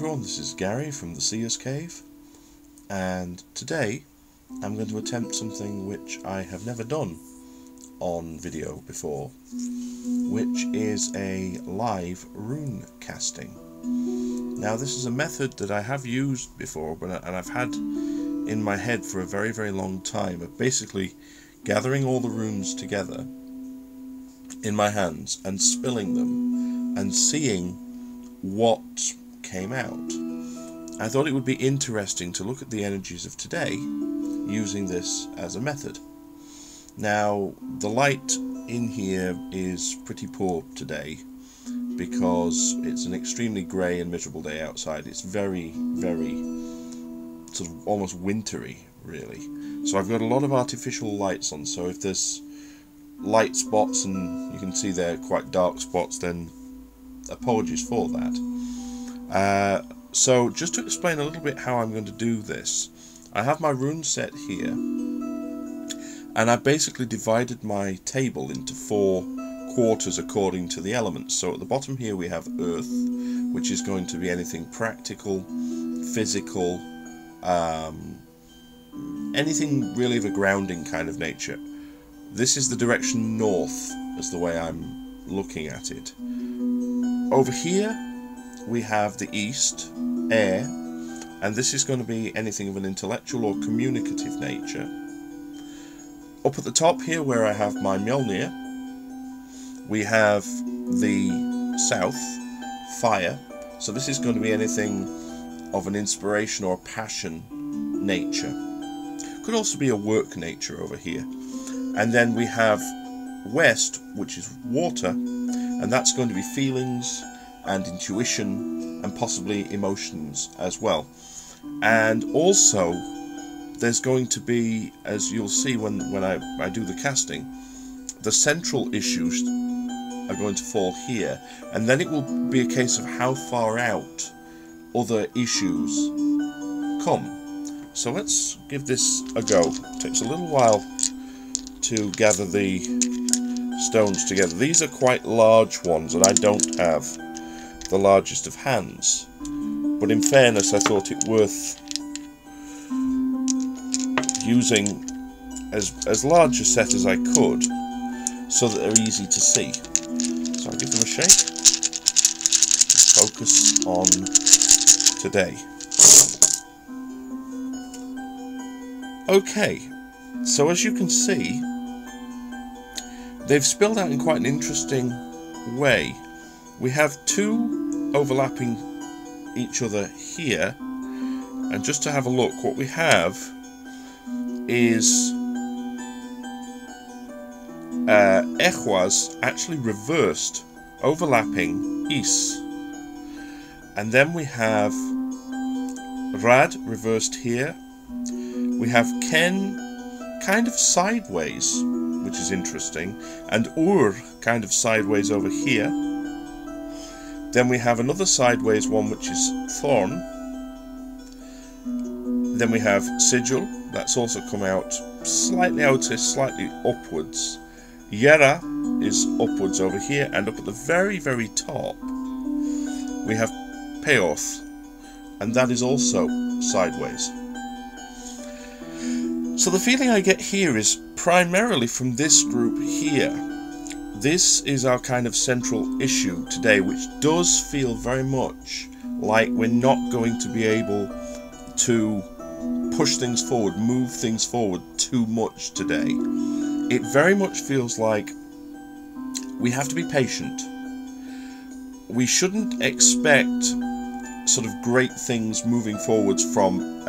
everyone, this is Gary from the Seer's Cave, and today I'm going to attempt something which I have never done on video before, which is a live rune casting. Now this is a method that I have used before, and I've had in my head for a very, very long time, of basically gathering all the runes together in my hands and spilling them and seeing what came out. I thought it would be interesting to look at the energies of today using this as a method. Now the light in here is pretty poor today because it's an extremely grey and miserable day outside. It's very, very sort of almost wintry, really. So I've got a lot of artificial lights on, so if there's light spots and you can see they're quite dark spots, then apologies for that. So just to explain a little bit how I'm going to do this, I have my rune set here, and I basically divided my table into 4 quarters according to the elements. So at the bottom here we have earth, which is going to be anything practical, physical, anything really of a grounding kind of nature. This is the direction north, as the way I'm looking at it. Over here we have the east, air, and this is going to be anything of an intellectual or communicative nature. Up at the top here, where I have my Mjolnir, we have the south, fire, so this is going to be anything of an inspiration or passion nature. Could also be a work nature over here. And then we have west, which is water, and that's going to be feelings and intuition and possibly emotions as well. And also there's going to be, as you'll see when I do the casting, the central issues are going to fall here, and then it will be a case of how far out other issues come. So let's give this a go. It takes a little while to gather the stones together. These are quite large ones, and I don't have the largest of hands, but in fairness I thought it worth using as large a set as I could so that they're easy to see. So I'll give them a shake. Focus on today. Okay, so as you can see, they've spilled out in quite an interesting way. We have 2 overlapping each other here, and just to have a look, what we have is Ehwaz actually reversed, overlapping Is, and then we have Rad reversed here. We have Ken kind of sideways, which is interesting, and Ur kind of sideways over here. Then we have another sideways one, which is Thorn. Then we have Sigil, that's also come out slightly, I would say slightly upwards. Yera is upwards over here, and up at the very, very top we have Peoth, and that is also sideways. So the feeling I get here is primarily from this group here. This is our kind of central issue today, which does feel very much like we're not going to be able to push things forward, move things forward too much today. It very much feels like we have to be patient. We shouldn't expect sort of great things moving forwards from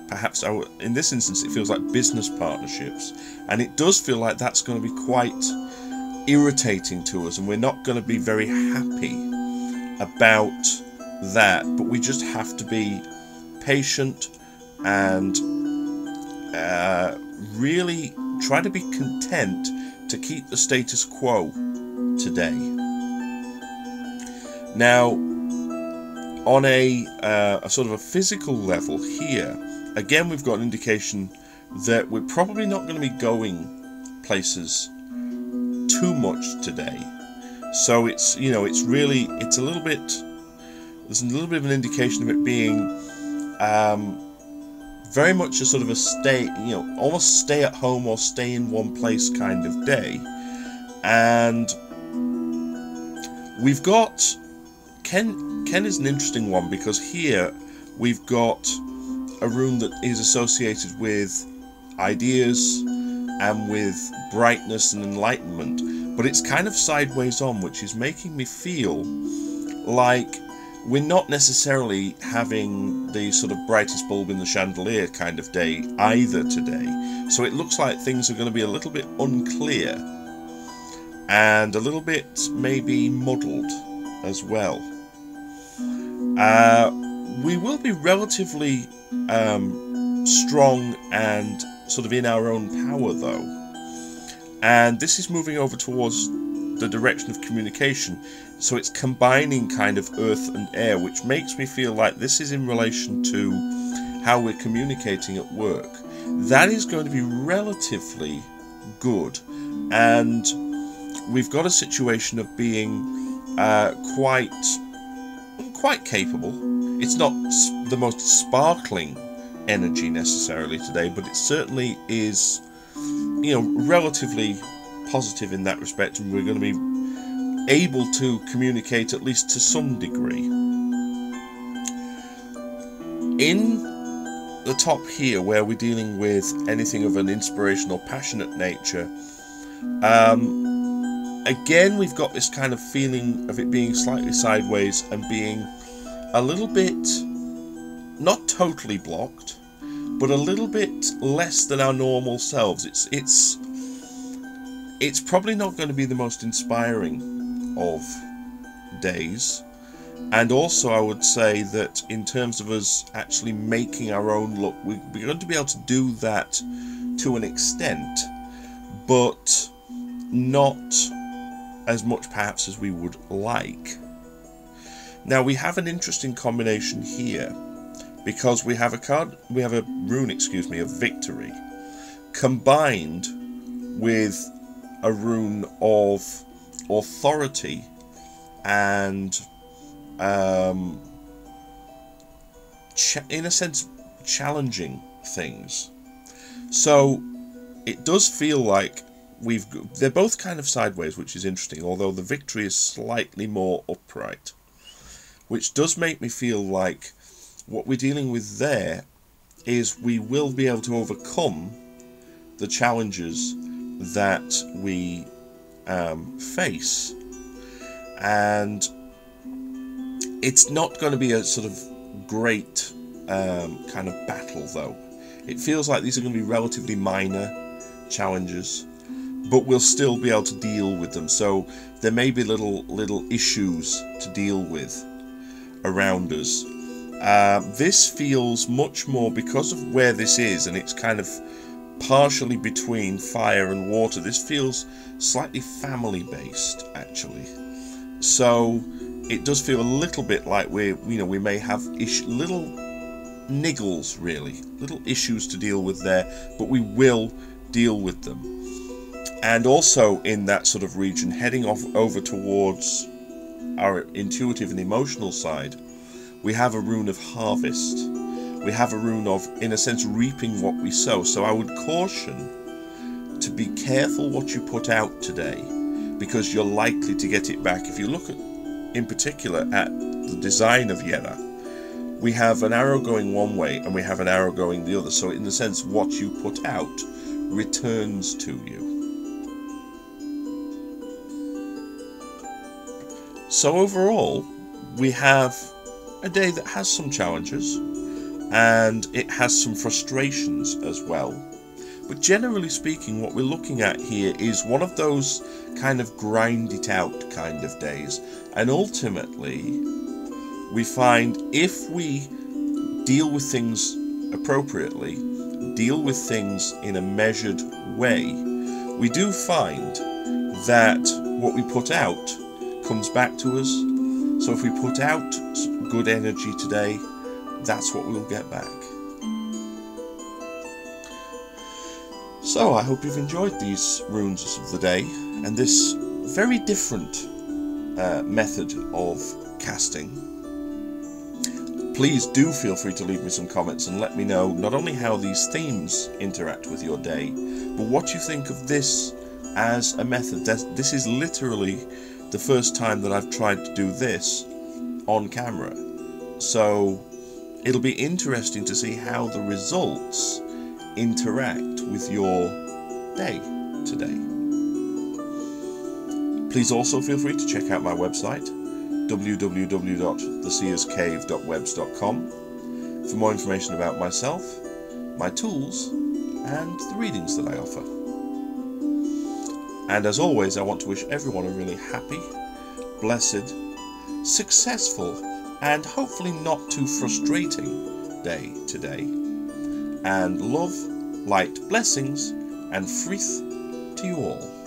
perhaps in this instance it feels like business partnerships, and it does feel like that's going to be quite irritating to us, and we're not going to be very happy about that. But we just have to be patient and really try to be content to keep the status quo today. Now, on a sort of a physical level here, again we've got an indication that we're probably not going to be going places too much today. So it's, you know, it's a little bit there's a little bit of an indication of it being very much a sort of a stay, almost stay at home or stay in one place kind of day. And we've got Ken is an interesting one, because here we've got a rune that is associated with ideas and with brightness and enlightenment, but it's kind of sideways on, which is making me feel like we're not necessarily having the sort of brightest bulb in the chandelier kind of day either today. So it looks like things are going to be a little bit unclear and a little bit maybe muddled as well. We will be relatively strong and sort of in our own power though, and this is moving over towards the direction of communication, so it's combining kind of earth and air, which makes me feel like this is in relation to how we're communicating at work. That is going to be relatively good, and we've got a situation of being quite capable. It's not the most sparkling energy necessarily today, but it certainly is, relatively positive in that respect, and we're going to be able to communicate at least to some degree. In the top here, where we're dealing with anything of an inspirational, passionate nature, again we've got this kind of feeling of it being slightly sideways and being a little bit, not totally blocked, but a little bit less than our normal selves. It's probably not going to be the most inspiring of days, and also I would say that in terms of us actually making our own look, we're going to be able to do that to an extent, but not as much perhaps as we would like. Now we have an interesting combination here, because we have a rune, of victory, combined with a rune of authority and in a sense challenging things. So it does feel like they're both kind of sideways, which is interesting, although the victory is slightly more upright, which does make me feel like what we're dealing with there is we will be able to overcome the challenges that we face, and it's not going to be a sort of great kind of battle though. It feels like these are going to be relatively minor challenges, but we'll still be able to deal with them. So there may be little issues to deal with around us. This feels much more, because of where this is, and it's kind of partially between fire and water, this feels slightly family based actually. So it does feel a little bit like we may have little niggles, really, little issues to deal with there, but we will deal with them. And also in that sort of region, heading off over towards our intuitive and emotional side, we have a rune of harvest. We have a rune of, in a sense, reaping what we sow. So I would caution to be careful what you put out today, because you're likely to get it back. If you look at, in particular, at the design of Yera, we have an arrow going one way and we have an arrow going the other. So in the sense, what you put out returns to you. So overall, we have a day that has some challenges, and it has some frustrations as well. But generally speaking, what we're looking at here is one of those kind of grind it out kind of days. And ultimately, we find if we deal with things appropriately, deal with things in a measured way, we do find that what we put out comes back to us. So if we put out good energy today, that's what we'll get back. So I hope you've enjoyed these runes of the day, and this very different method of casting. Please do feel free to leave me some comments and let me know not only how these themes interact with your day, but what you think of this as a method. This is literally the first time that I've tried to do this on camera, so it'll be interesting to see how the results interact with your day today. Please also feel free to check out my website, www.theseerscave.webs.com, for more information about myself, my tools, and the readings that I offer. And as always, I want to wish everyone a really happy, blessed, successful, and hopefully not too frustrating day today. And love, light, blessings, and Friþ to you all.